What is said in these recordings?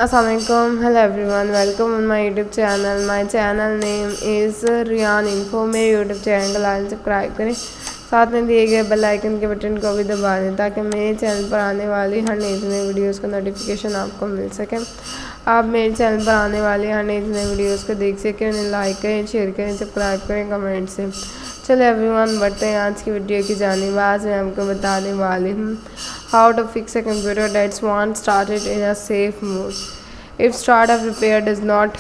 Assalamualaikum, hello everyone, welcome on my YouTube channel. My channel name is Riyan info. मेरे YouTube channel को like subscribe करें, साथ में दिए गए बेल आइकन के बटन को भी दबा दें ताकि मेरे चैनल पर आने वाली हर नई नई वीडियोस का नोटिफिकेशन आपको मिल सके। आप मेरे चैनल पर आने वाली हर नई नई वीडियोस को देख सकें, उन्हें लाइक करें, शेयर करें, सब्सक्राइब करें कमेंट से। चलो एवरीवन, बढ़ते हैं आज की वीडियो की जानिब। आज मैं आपको बताने वाली हूँ how to fix a computer that's once started in a safe mode. If startup repair does not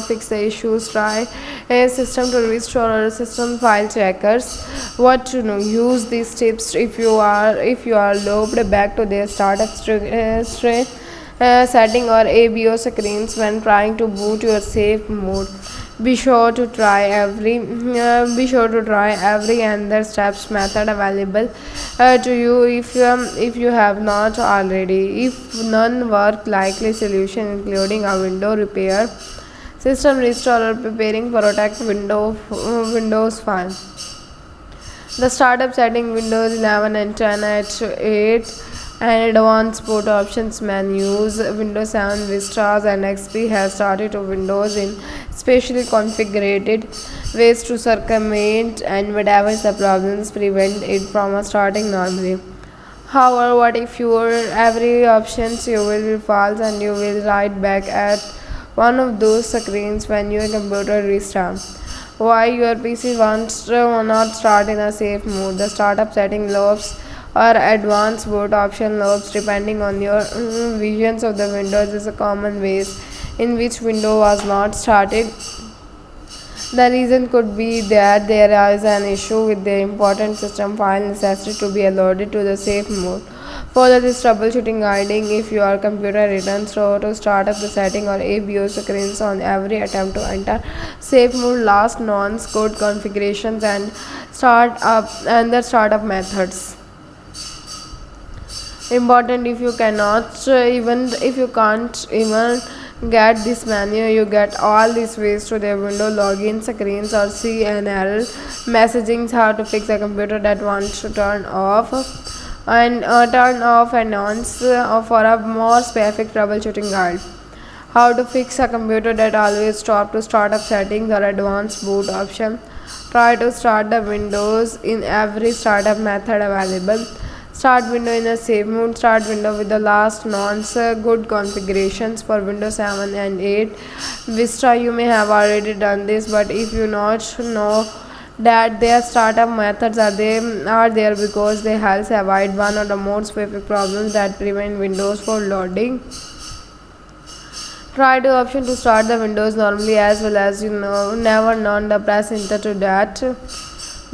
fix the issues, try a system to restore or system file checkers. What to know? Use these tips if you are looped back to their startup setting or ABO screens when trying to boot your safe mode. Be sure to try every other steps method available to you if you have not already. If none work, likely solution including a window repair, system restore, or preparing protect Windows file. The startup setting Windows 11 and 10 at 8 and advanced boot options menus. Windows 7, Vistas, and XP has started to Windows in specially configured ways to circumvent and whatever the problems prevent it from starting normally. However, what if your every options you will be false and you will write back at one of those screens when your computer restarts? Why your PC wants to not start in a safe mode? The startup setting loops or advanced boot option loops depending on your visions of the Windows is a common ways in which window was not started. The reason could be that there is an issue with the important system file necessary to be loaded to the safe mode. Follow this troubleshooting guiding if your computer returns to start up the setting or ABO screens on every attempt to enter safe mode. Last nonce code configurations and the startup methods. Important, if you can't even get this menu, you get all these ways to the window login screens or see an error messaging. How to fix a computer that wants to turn off and on for a more specific troubleshooting guide. How to fix a computer that always stop to startup settings or advanced boot option. Try to start the Windows in every startup method available. Start window in a safe mode. Start window with the last nonce good configurations for Windows 7 and 8. Vista, you may have already done this, but if you not know that their startup methods are there because they help avoid one or the more specific problems that prevent Windows from loading. Try the option to start the Windows normally as well as never known the press enter to that.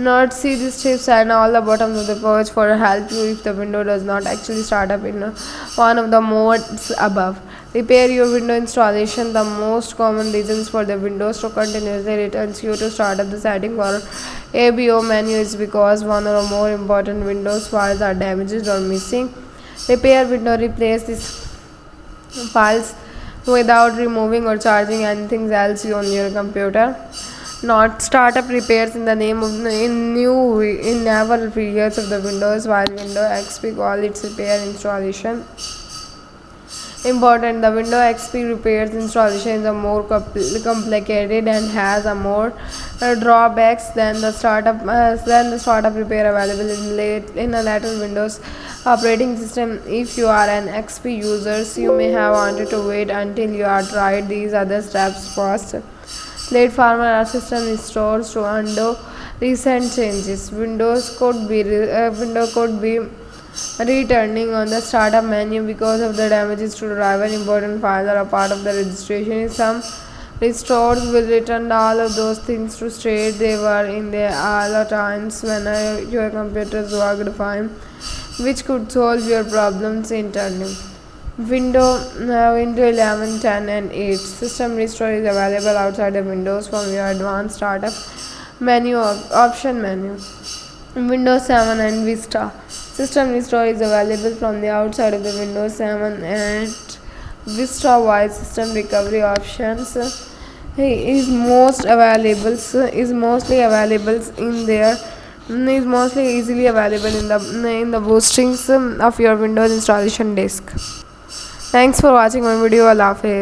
Not see these tips and all the bottom of the page for help you if the window does not actually start up in one of the modes above. Repair your window installation. The most common reasons for the Windows to continuously returns you to start up the setting or ABO menu is because one or more important Windows files are damaged or missing. Repair window. Replace these files without removing or charging anything else on your computer. Not startup repairs in the name of in never periods of the Windows while Windows XP call its repair installation. Important, the Windows XP repairs installation is a more complicated and has a more drawbacks than the startup repair available in a later Windows operating system. If you are an XP user, you may have wanted to wait until you have tried these other steps first. Platform or system restores to undo recent changes. Windows could be returning on the startup menu because of the damages to drive an important file or a part of the registration. Some restores will return all of those things to state they were in there all the times when your computers worked fine, which could solve your problems internally. Windows 11, 10 and 8. System Restore is available outside the Windows from your advanced startup menu option menu. Windows 7 and Vista. System Restore is available from the outside of the Windows 7 and Vista while system recovery options is mostly available in their is mostly easily available in the boostings of your Windows installation disk. Thanks for watching my video. Allah Hafiz.